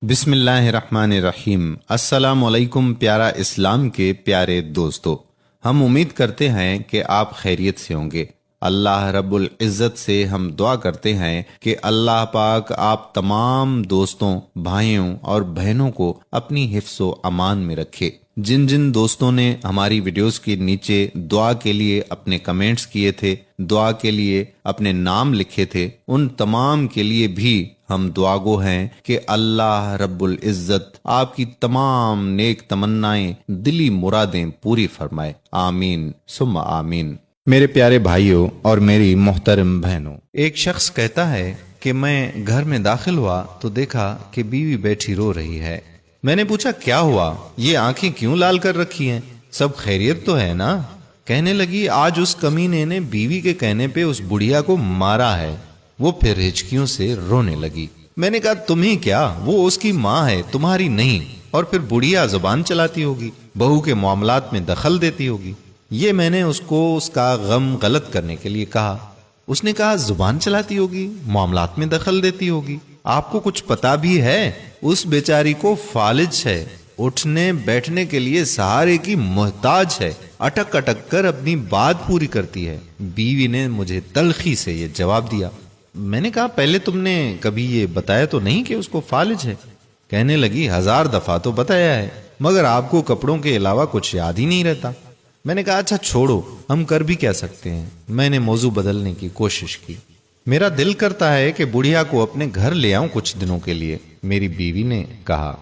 بسم اللہ الرحمن الرحیم۔ السلام علیکم پیارا اسلام کے پیارے دوستو، ہم امید کرتے ہیں کہ آپ خیریت سے ہوں گے۔ اللہ رب العزت سے ہم دعا کرتے ہیں کہ اللہ پاک آپ تمام دوستوں، بھائیوں اور بہنوں کو اپنی حفظ و امان میں رکھے۔ جن جن دوستوں نے ہماری ویڈیوز کے نیچے دعا کے لیے اپنے کمنٹس کیے تھے، دعا کے لیے اپنے نام لکھے تھے، ان تمام کے لیے بھی ہم دعا گو ہیں کہ اللہ رب العزت آپ کی تمام نیک تمنائیں، دلی مرادیں پوری فرمائے، آمین ثم آمین۔ میرے پیارے بھائیوں اور میری محترم بہنوں، ایک شخص کہتا ہے کہ میں گھر میں داخل ہوا تو دیکھا کہ بیوی بیٹھی رو رہی ہے۔ میں نے پوچھا کیا ہوا، یہ آنکھیں کیوں لال کر رکھی ہیں، سب خیریت تو ہے نا؟ کہنے لگی آج اس کمینے نے بیوی کے کہنے پہ اس بڑھیا کو مارا ہے۔ وہ پھر ہچکیوں سے رونے لگی۔ میں نے کہا تمہیں کیا، وہ اس کی ماں ہے، تمہاری نہیں، اور پھر بڑھیا زبان چلاتی ہوگی، بہو کے معاملات میں دخل دیتی ہوگی۔ یہ میں نے اس کو اس کا غم غلط کرنے کے لیے کہا۔ اس نے کہا زبان چلاتی ہوگی، معاملات میں دخل دیتی ہوگی، آپ کو کچھ پتا بھی ہے؟ اس بیچاری کو فالج ہے، اٹھنے بیٹھنے کے لیے سہارے کی محتاج ہے، اٹک اٹک کر اپنی بات پوری کرتی ہے۔ بیوی نے مجھے تلخی سے یہ جواب دیا۔ میں نے کہا پہلے تم نے کبھی یہ بتایا تو نہیں کہ اس کو فالج ہے؟ کہنے لگی 1000 دفعہ تو بتایا ہے، مگر آپ کو کپڑوں کے علاوہ کچھ یاد ہی نہیں رہتا۔ میں نے کہا اچھا چھوڑو، ہم کر بھی کیا سکتے ہیں۔ میں نے موضوع بدلنے کی کوشش کی۔ میرا دل کرتا ہے کہ بڑھیا کو اپنے گھر لے آؤں کچھ دنوں کے لیے، میری بیوی نے کہا۔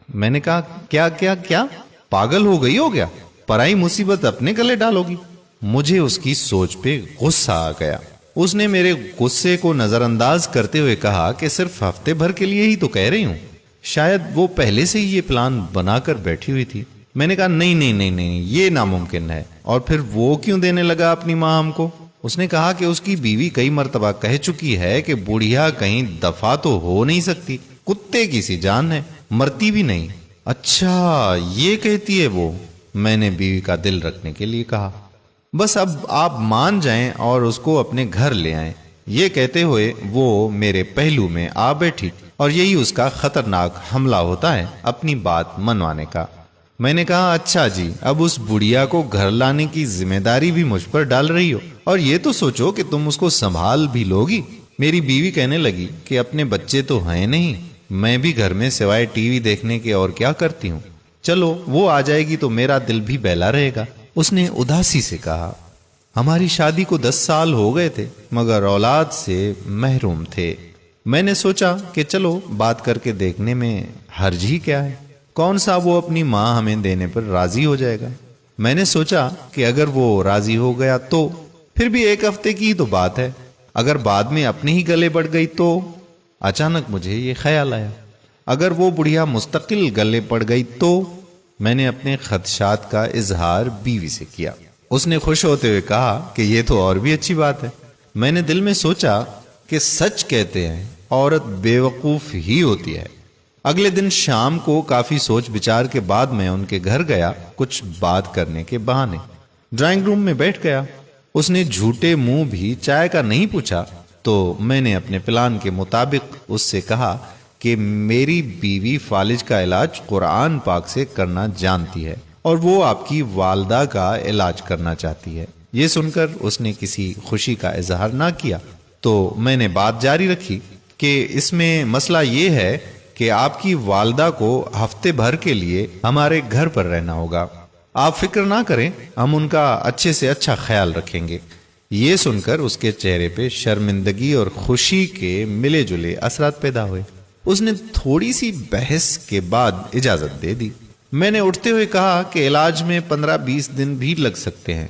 میں نے کہا کیا کیا کیا، پاگل ہو گئی ہو گیا، پرائی مصیبت اپنے گلے ڈالو گی؟ مجھے اس کی سوچ پہ غصہ آ گیا۔ اس نے میرے غصے کو نظر انداز کرتے ہوئے کہا کہ صرف ہفتے بھر کے لیے ہی تو کہہ رہی ہوں، شاید وہ پہلے سے ہی یہ پلان بنا کر بیٹھی ہوئی تھی۔ میں نے کہا نہیں نہیں نہیں نہیں، یہ ناممکن ہے۔ اور پھر وہ کیوں دینے لگا اپنی ماں ہم کو؟ اس نے کہا کہ اس کی بیوی کئی مرتبہ کہہ چکی ہے کہ بڑھیا کہیں دفع تو ہو نہیں سکتی، کتے کی سی جان ہے، مرتی بھی نہیں۔ اچھا یہ کہتی ہے وہ؟ میں نے بیوی کا دل رکھنے کے لیے کہا بس اب آپ مان جائیں اور اس کو اپنے گھر لے آئیں۔ یہ کہتے ہوئے وہ میرے پہلو میں آ بیٹھی، اور یہی اس کا خطرناک حملہ ہوتا ہے اپنی بات منوانے کا۔ میں نے کہا اچھا جی، اب اس بڑھیا کو گھر لانے کی ذمہ داری بھی مجھ پر ڈال رہی ہو، اور یہ تو سوچو کہ تم اس کو سنبھال بھی لوگی۔ میری بیوی کہنے لگی کہ اپنے بچے تو ہیں نہیں، میں بھی گھر میں سوائے ٹی وی دیکھنے کے اور کیا کرتی ہوں، چلو وہ آ جائے گی تو میرا دل بھی بہلا رہے گا۔ اس نے اداسی سے کہا ہماری شادی کو 10 سال ہو گئے تھے، مگر اولاد سے محروم تھے۔ میں نے سوچا کہ چلو بات کر کے دیکھنے میں حرج ہی کیا ہے، کون سا وہ اپنی ماں ہمیں دینے پر راضی ہو جائے گا۔ میں نے سوچا کہ اگر وہ راضی ہو گیا تو پھر بھی 1 ہفتے کی تو بات ہے، اگر بعد میں اپنے ہی گلے پڑ گئی تو؟ اچانک مجھے یہ خیال آیا اگر وہ بڑھیا مستقل گلے پڑ گئی تو؟ میں نے اپنے خدشات کا اظہار بیوی سے کیا۔ اس نے خوش ہوتے ہوئے کہا کہ یہ تو اور بھی اچھی بات ہے۔ میں نے دل میں سوچا کہ سچ کہتے ہیں عورت بے وقوف ہی ہوتی ہے۔ اگلے دن شام کو کافی سوچ بچار کے بعد میں ان کے گھر گیا، کچھ بات کرنے کے بہانے۔ ڈرائنگ روم میں بیٹھ گیا۔ اس نے جھوٹے منہ بھی چائے کا نہیں پوچھا، تو میں نے اپنے پلان کے مطابق اس سے کہا کہ میری بیوی فالج کا علاج قرآن پاک سے کرنا جانتی ہے، اور وہ آپ کی والدہ کا علاج کرنا چاہتی ہے۔ یہ سن کر اس نے کسی خوشی کا اظہار نہ کیا، تو میں نے بات جاری رکھی کہ اس میں مسئلہ یہ ہے کہ آپ کی والدہ کو ہفتے بھر کے لیے ہمارے گھر پر رہنا ہوگا۔ آپ فکر نہ کریں، ہم ان کا اچھے سے اچھا خیال رکھیں گے۔ یہ سن کر اس کے چہرے پہ شرمندگی اور خوشی کے ملے جلے اثرات پیدا ہوئے۔ اس نے تھوڑی سی بحث کے بعد اجازت دے دی۔ میں نے اٹھتے ہوئے کہا کہ علاج میں 15-20 دن بھی لگ سکتے ہیں۔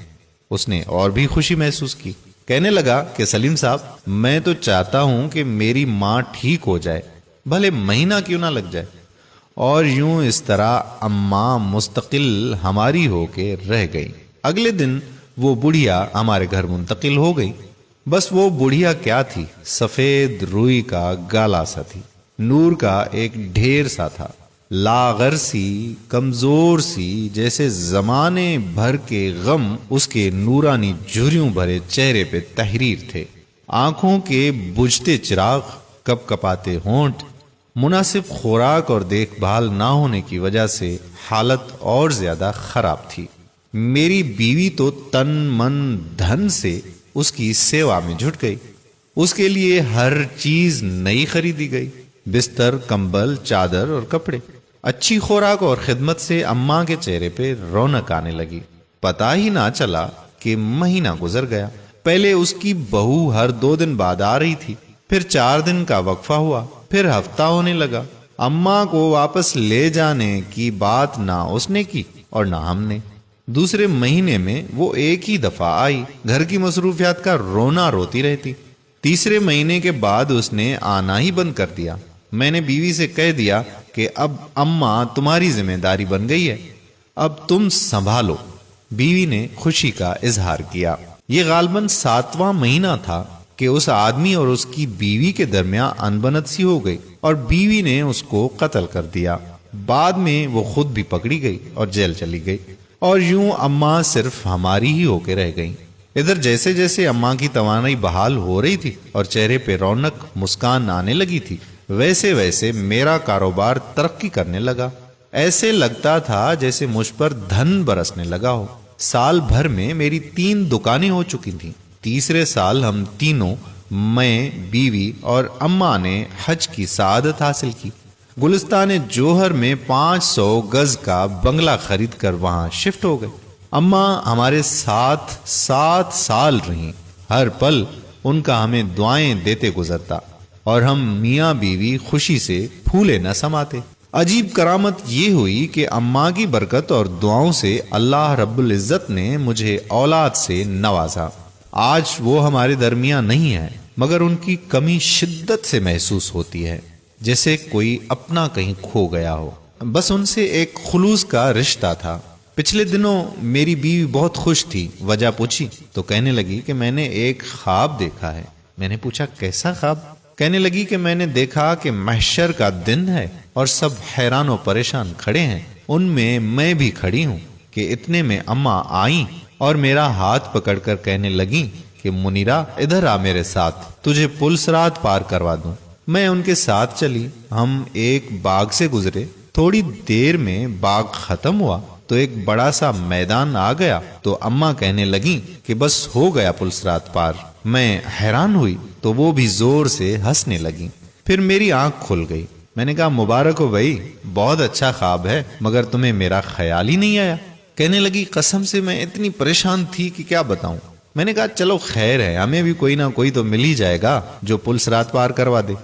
اس نے اور بھی خوشی محسوس کی، کہنے لگا کہ سلیم صاحب میں تو چاہتا ہوں کہ میری ماں ٹھیک ہو جائے، بھلے مہینہ کیوں نہ لگ جائے۔ اور یوں اس طرح اماں مستقل ہماری ہو کے رہ گئی۔ اگلے دن وہ بڑھیا ہمارے گھر منتقل ہو گئی۔ بس وہ بڑھیا کیا تھی، سفید روئی کا گالا سا تھی، نور کا ایک ڈھیر سا تھا، لاغر سی، کمزور سی، جیسے زمانے بھر کے غم اس کے نورانی جھریوں بھرے چہرے پہ تحریر تھے۔ آنکھوں کے بجھتے چراغ، کپ کپاتے ہونٹ، مناسب خوراک اور دیکھ بھال نہ ہونے کی وجہ سے حالت اور زیادہ خراب تھی۔ میری بیوی تو تن من دھن سے اس کی سیوا میں جھٹ گئی۔ اس کے لیے ہر چیز نئی خریدی گئی، بستر، کمبل، چادر اور کپڑے۔ اچھی خوراک اور خدمت سے اماں کے چہرے پہ رونق آنے لگی۔ پتہ ہی نہ چلا کہ مہینہ گزر گیا۔ پہلے اس کی بہو ہر 2 دن بعد آ رہی تھی، پھر 4 دن کا وقفہ ہوا، پھر ہفتہ ہونے لگا۔ اماں کو واپس لے جانے کی بات نہ اس نے کی اور نہ ہم نے۔ دوسرے مہینے میں وہ ایک ہی دفعہ آئی، گھر کی مصروفیات کا رونا روتی رہتی۔ تیسرے مہینے کے بعد اس نے آنا ہی بند کر دیا۔ میں نے بیوی سے کہہ دیا کہ اب اماں تمہاری ذمہ داری بن گئی ہے، اب تم سنبھالو۔ بیوی نے خوشی کا اظہار کیا۔ یہ غالباً 7واں مہینہ تھا کہ اس آدمی اور اس کی بیوی کے درمیان انبنت سی ہو گئی اور بیوی نے اس کو قتل کر دیا۔ بعد میں وہ خود بھی پکڑی گئی اور جیل چلی گئی، اور یوں اماں صرف ہماری ہی ہو کے رہ گئیں۔ ادھر جیسے جیسے اماں کی توانائی بحال ہو رہی تھی اور چہرے پہ رونق، مسکان آنے لگی تھی، ویسے ویسے میرا کاروبار ترقی کرنے لگا۔ ایسے لگتا تھا جیسے مجھ پر دھن برسنے لگا ہو۔ سال بھر میں میری 3 دکانیں ہو چکی تھیں۔ تیسرے سال ہم تینوں، میں، بیوی اور اماں نے حج کی سعادت حاصل کی۔ گلستان جوہر میں 500 گز کا بنگلہ خرید کر وہاں شفٹ ہو گئے۔ اماں ہمارے ساتھ 7 سال رہیں۔ ہر پل ان کا ہمیں دعائیں دیتے گزرتا اور ہم میاں بیوی خوشی سے پھولے نہ سماتے۔ عجیب کرامت یہ ہوئی کہ اماں کی برکت اور دعاؤں سے اللہ رب العزت نے مجھے اولاد سے نوازا۔ آج وہ ہمارے درمیان نہیں ہے، مگر ان کی کمی شدت سے محسوس ہوتی ہے، جیسے کوئی اپنا کہیں کھو گیا ہو۔ بس ان سے ایک خلوص کا رشتہ تھا۔ پچھلے دنوں میری بیوی بہت خوش تھی۔ وجہ پوچھی تو کہنے لگی کہ میں نے ایک خواب دیکھا ہے۔ میں نے پوچھا کیسا خواب؟ کہنے لگی کہ میں نے دیکھا کہ محشر کا دن ہے اور سب حیران و پریشان کھڑے ہیں، ان میں بھی کھڑی ہوں کہ اتنے میں اماں آئیں اور میرا ہاتھ پکڑ کر کہنے لگیں کہ منیرہ ادھر آ میرے ساتھ، تجھے پل صراط پار کروا دوں۔ میں ان کے ساتھ چلی۔ ہم ایک باغ سے گزرے۔ تھوڑی دیر میں باغ ختم ہوا تو ایک بڑا سا میدان آ گیا تو اماں کہنے لگیں کہ بس ہو گیا پل صراط پار۔ میں حیران ہوئی تو وہ بھی زور سے ہنسنے لگیں۔ پھر میری آنکھ کھل گئی۔ میں نے کہا مبارک ہو بھائی، بہت اچھا خواب ہے، مگر تمہیں میرا خیال ہی نہیں آیا۔ کہنے لگی قسم سے میں اتنی پریشان تھی کہ کیا بتاؤں۔ میں نے کہا چلو خیر ہے، ہمیں بھی کوئی نہ کوئی تو مل ہی جائے گا جو پل صراط پار کروا دے۔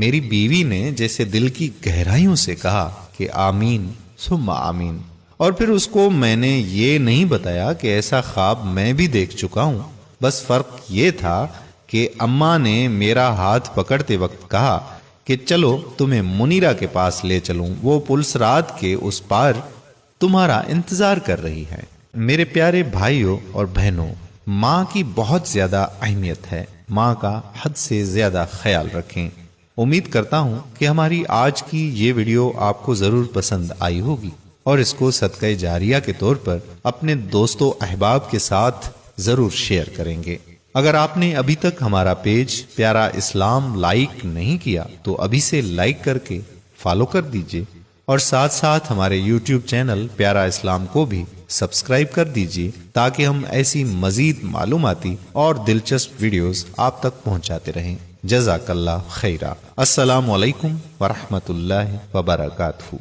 میری بیوی نے جیسے دل کی گہرائیوں سے کہا کہ آمین ثم آمین، اور پھر اس کو میں نے یہ نہیں بتایا کہ ایسا خواب میں بھی دیکھ چکا ہوں۔ بس فرق یہ تھا کہ اماں نے میرا ہاتھ پکڑتے وقت کہا کہ چلو تمہیں منیرہ کے پاس لے چلوں، وہ پل صراط کے اس پار تمہارا انتظار کر رہی ہے۔ میرے پیارے بھائیوں اور بہنوں، ماں کی بہت زیادہ اہمیت ہے۔ ماں کا حد سے زیادہ خیال رکھیں۔ امید کرتا ہوں کہ ہماری آج کی یہ ویڈیو آپ کو ضرور پسند آئی ہوگی اور اس کو صدقہ جاریہ کے طور پر اپنے دوستوں احباب کے ساتھ ضرور شیئر کریں گے۔ اگر آپ نے ابھی تک ہمارا پیج پیارا اسلام لائک نہیں کیا تو ابھی سے لائک کر کے فالو کر دیجئے، اور ساتھ ساتھ ہمارے یوٹیوب چینل پیارا اسلام کو بھی سبسکرائب کر دیجئے تاکہ ہم ایسی مزید معلوماتی اور دلچسپ ویڈیوز آپ تک پہنچاتے رہیں۔ جزاک اللہ خیرہ۔ السلام علیکم ورحمۃ اللہ وبرکاتہ۔